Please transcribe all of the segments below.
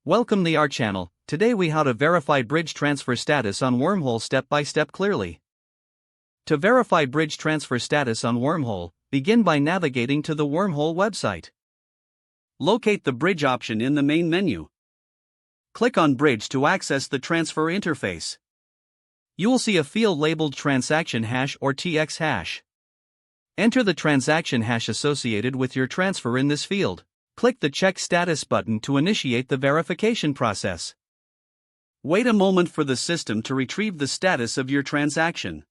Welcome to our channel. Today we how to verify bridge transfer status on Wormhole step by step clearly. To verify bridge transfer status on Wormhole, begin by navigating to the Wormhole website. Locate the bridge option in the main menu. Click on Bridge to access the transfer interface. You will see a field labeled transaction hash or TX hash. Enter the transaction hash associated with your transfer in this field. Click the Check Status button to initiate the verification process. Wait a moment for the system to retrieve the status of your transaction.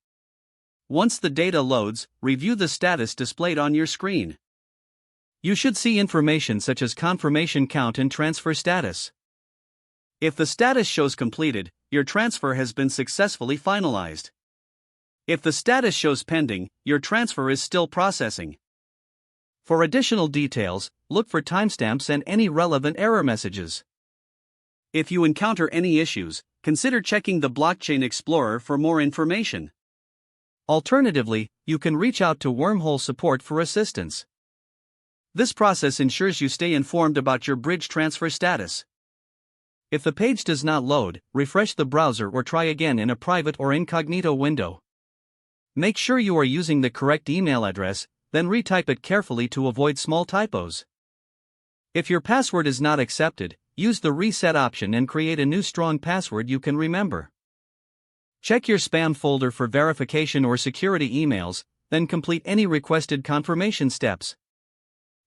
Once the data loads, review the status displayed on your screen. You should see information such as confirmation count and transfer status. If the status shows completed, your transfer has been successfully finalized. If the status shows pending, your transfer is still processing. For additional details, look for timestamps and any relevant error messages. If you encounter any issues, consider checking the Blockchain Explorer for more information. Alternatively, you can reach out to Wormhole support for assistance. This process ensures you stay informed about your bridge transfer status. If the page does not load, refresh the browser or try again in a private or incognito window. Make sure you are using the correct email address, then retype it carefully to avoid small typos. If your password is not accepted, use the reset option and create a new strong password you can remember. Check your spam folder for verification or security emails, then complete any requested confirmation steps.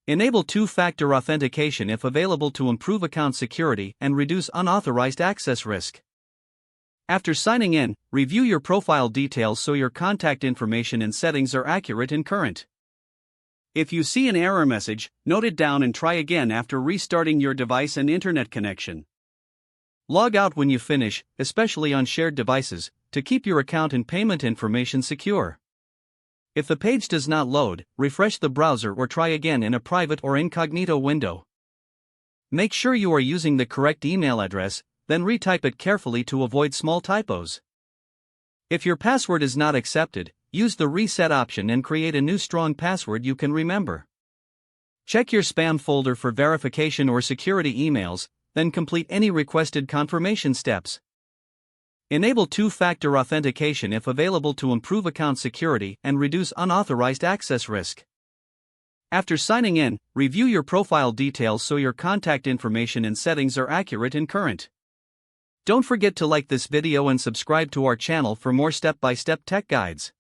Enable two-factor authentication if available to improve account security and reduce unauthorized access risk. After signing in, review your profile details so your contact information and settings are accurate and current. If you see an error message, note it down and try again after restarting your device and internet connection. Log out when you finish, especially on shared devices, to keep your account and payment information secure. If the page does not load, refresh the browser or try again in a private or incognito window. Make sure you are using the correct email address, then retype it carefully to avoid small typos. If your password is not accepted, use the reset option and create a new strong password you can remember. Check your spam folder for verification or security emails, then complete any requested confirmation steps. Enable two-factor authentication if available to improve account security and reduce unauthorized access risk. After signing in, review your profile details so your contact information and settings are accurate and current. Don't forget to like this video and subscribe to our channel for more step-by-step tech guides.